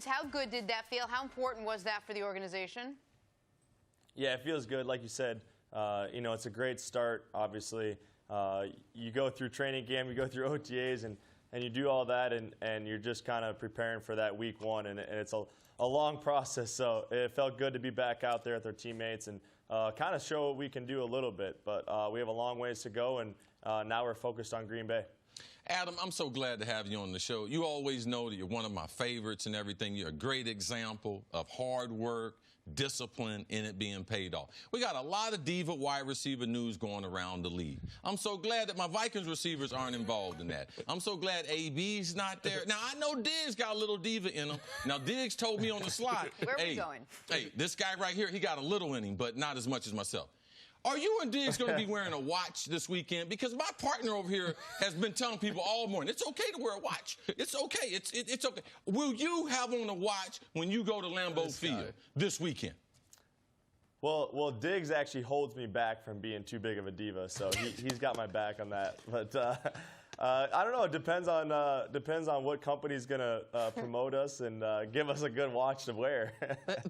How good did that feel? How important was that for the organization? Yeah, it feels good. Like you said, it's a great start, obviously. You go through training camp, you go through OTAs, and you do all that, and you're just kind of preparing for that week one, and it's a long process. So it felt good to be back out there with our teammates and kind of show what we can do a little bit. But we have a long ways to go, and now we're focused on Green Bay. Adam, I'm so glad to have you on the show. You always know that you're one of my favorites and everything. You're a great example of hard work, discipline, and it being paid off. We got a lot of diva wide receiver news going around the league. I'm so glad that my Vikings receivers aren't involved in that. I'm so glad AB's not there. Now, I know Diggs got a little diva in him. Now, Diggs told me on the slide, Where are we going? Hey, this guy right here, he got a little in him, but not as much as myself. Are you and Diggs going to be wearing a watch this weekend? Because my partner over here has been telling people all morning, it's okay to wear a watch. It's okay. It's okay. Will you have on a watch when you go to Lambeau Field this weekend? Well, Diggs actually holds me back from being too big of a diva, so he's got my back on that. But I don't know. It depends on what company's going to promote us and give us a good watch to wear.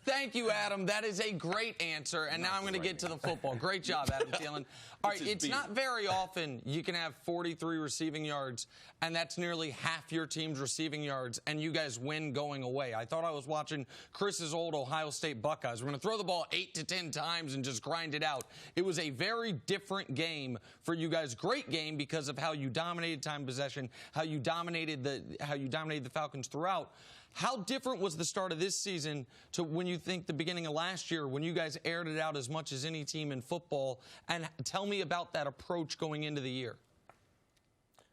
Thank you, Adam. That is a great answer. And now I'm going to get to the football. Great job, Adam Thielen. All right, it's not very often you can have 43 receiving yards, and that's nearly half your team's receiving yards, and you guys win going away. I thought I was watching Chris's old Ohio State Buckeyes. We're going to throw the ball 8 to 10 times and just grind it out. It was a very different game for you guys. Great game because of how you dominated time possession, how you dominated the Falcons throughout. How different was the start of this season to when you think the beginning of last year when you guys aired it out as much as any team in football? And tell me about that approach going into the year.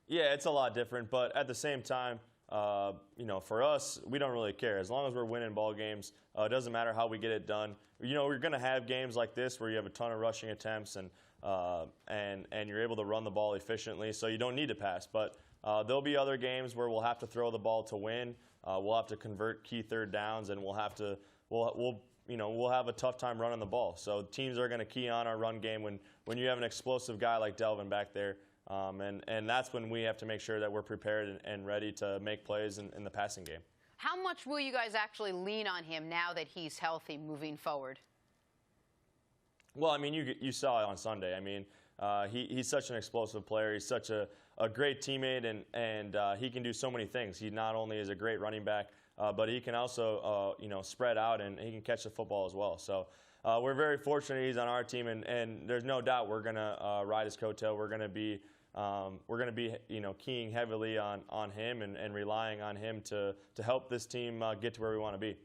Yeah, it's a lot different, but at the same time, for us, we don't really care. As long as we're winning ball games, it doesn't matter how we get it done. We're going to have games like this where you have a ton of rushing attempts and you're able to run the ball efficiently, so you don't need to pass. But there'll be other games where we'll have to throw the ball to win. We'll have to convert key third downs, and we'll have a tough time running the ball. So teams are going to key on our run game when you have an explosive guy like Delvin back there. And that's when we have to make sure that we're prepared and ready to make plays in the passing game. How much will you guys actually lean on him now that he's healthy moving forward? Well, I mean, you saw it on Sunday. I mean, he's such an explosive player. He's such a great teammate, and he can do so many things. He not only is a great running back, but he can also spread out, and he can catch the football as well. So we're very fortunate he's on our team, and there's no doubt we're going to ride his coattail. We're going to be keying heavily on him and relying on him to help this team get to where we want to be.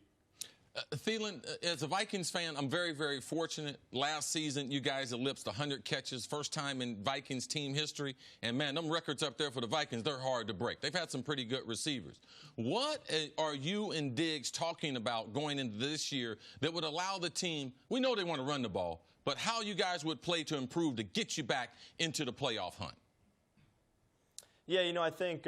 Thielen, as a Vikings fan, I'm very, very fortunate. Last season, you guys eclipsed 100 catches, first time in Vikings team history. And, man, them records up there for the Vikings, they're hard to break. They've had some pretty good receivers. What are you and Diggs talking about going into this year that would allow the team, we know they want to run the ball, but how you guys would play to improve to get you back into the playoff hunt? Yeah, I think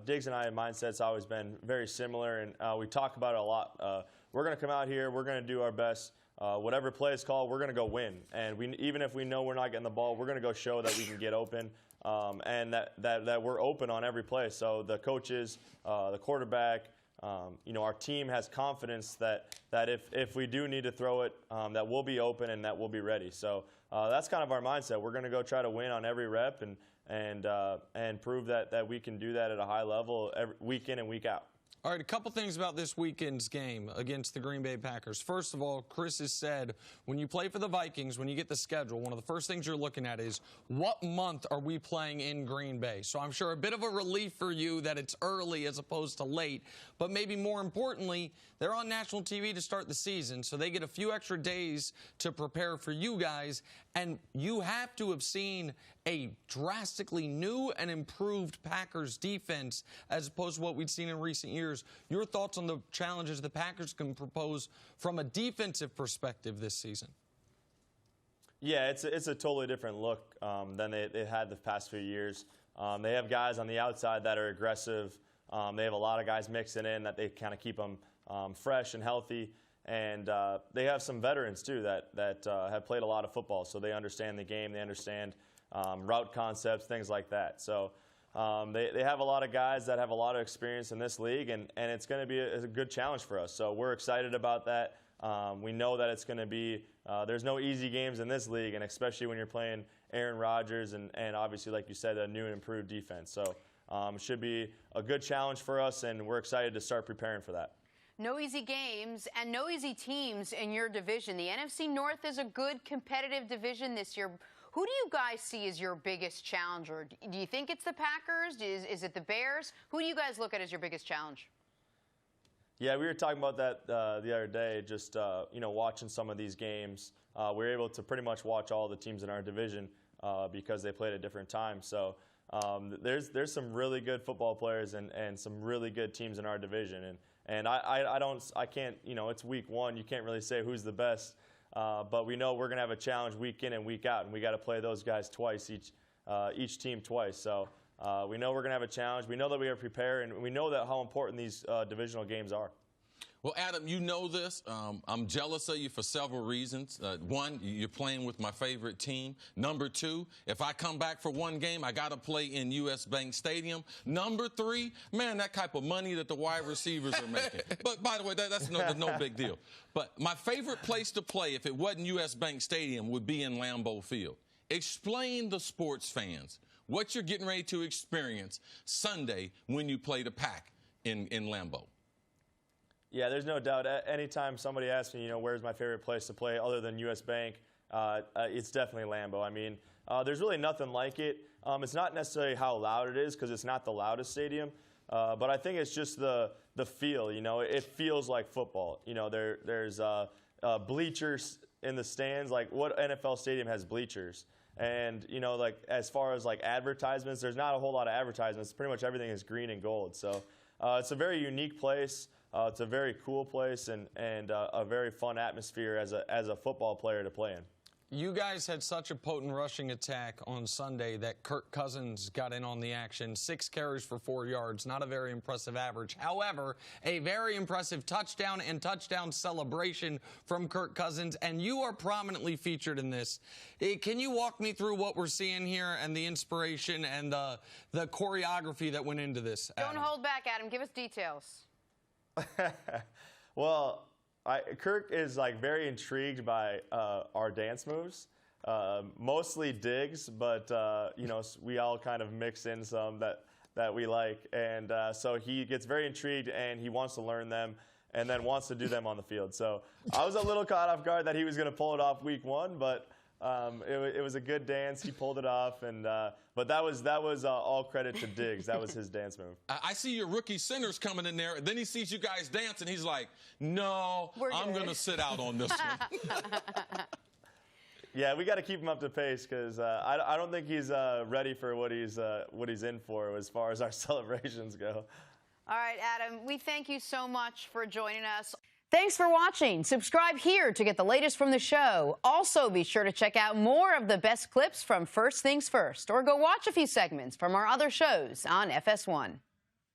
Diggs and I, mindset's always been very similar, and we talk about it a lot. We're going to come out here, we're going to do our best. Whatever play is called, we're going to go win. And even if we know we're not getting the ball, we're going to go show that we can get open and that we're open on every play. So the coaches, the quarterback, our team has confidence that if we do need to throw it, that we'll be open and that we'll be ready. So that's kind of our mindset. We're going to go try to win on every rep and prove that we can do that at a high level week in and week out. All right, a couple things about this weekend's game against the Green Bay Packers. First of all, Chris has said when you play for the Vikings, when you get the schedule, one of the first things you're looking at is what month are we playing in Green Bay? So I'm sure a bit of a relief for you that it's early as opposed to late. But maybe more importantly, they're on national TV to start the season, so they get a few extra days to prepare for you guys. And you have to have seen a drastically new and improved Packers defense as opposed to what we'd seen in recent years. Your thoughts on the challenges the Packers can propose from a defensive perspective this season? Yeah, it's a totally different look than they had the past few years. They have guys on the outside that are aggressive. They have a lot of guys mixing in that they kind of keep them fresh and healthy. And they have some veterans, too, that have played a lot of football, so they understand the game. They understand route concepts, things like that. So they have a lot of guys that have a lot of experience in this league, and it's going to be a good challenge for us. So we're excited about that. We know that it's going to be there's no easy games in this league, and especially when you're playing Aaron Rodgers and obviously, like you said, a new and improved defense. So it should be a good challenge for us, and we're excited to start preparing for that. No easy games and no easy teams in your division. The NFC North is a good competitive division this year. Who do you guys see as your biggest challenger? Do you think it's the Packers? Is it the Bears? Who do you guys look at as your biggest challenge? Yeah, we were talking about that the other day, just watching some of these games. We were able to pretty much watch all the teams in our division because they played at different times. So there's some really good football players and some really good teams in our division. And I can't, it's week one. You can't really say who's the best. But we know we're going to have a challenge week in and week out, and we got to play those guys twice, each team twice. So we know we're going to have a challenge. We know that we got to prepare, and we know that how important these divisional games are. Well, Adam, you know this. I'm jealous of you for several reasons. One, you're playing with my favorite team. Number two, if I come back for one game, I got to play in U.S. Bank Stadium. Number three, man, that type of money that the wide receivers are making. But, by the way, that's no big deal. But my favorite place to play, if it wasn't U.S. Bank Stadium, would be in Lambeau Field. Explain to sports fans what you're getting ready to experience Sunday when you play the Pack in Lambeau. Yeah, there's no doubt. Anytime somebody asks me, where's my favorite place to play other than U.S. Bank, it's definitely Lambeau. I mean, there's really nothing like it. It's not necessarily how loud it is because it's not the loudest stadium, but I think it's just the feel. It feels like football. There's bleachers in the stands. Like, what NFL stadium has bleachers? And, as far as, advertisements, there's not a whole lot of advertisements. Pretty much everything is green and gold. So it's a very unique place. It's a very cool place and a very fun atmosphere as a football player to play in. You guys had such a potent rushing attack on Sunday that Kirk Cousins got in on the action. 6 carries for 4 yards, not a very impressive average. However, a very impressive touchdown and touchdown celebration from Kirk Cousins, and you are prominently featured in this. Can you walk me through what we're seeing here and the inspiration and the choreography that went into this, Adam? Don't hold back, Adam. Give us details. Well, Kirk is very intrigued by our dance moves, mostly digs, but we all kind of mix in some that we like, and so he gets very intrigued and he wants to learn them and then wants to do them on the field. So I was a little caught off guard that he was going to pull it off week one, but it was a good dance. He pulled it off, but that was all credit to Diggs. That was his dance move. I see your rookie centers coming in there, and then he sees you guys dance, and he's like, "No, I'm going to sit out on this one." Yeah, we got to keep him up to pace because I don't think he's ready for what he's in for as far as our celebrations go. All right, Adam, we thank you so much for joining us. Thanks for watching. Subscribe here to get the latest from the show. Also, be sure to check out more of the best clips from First Things First, or go watch a few segments from our other shows on FS1.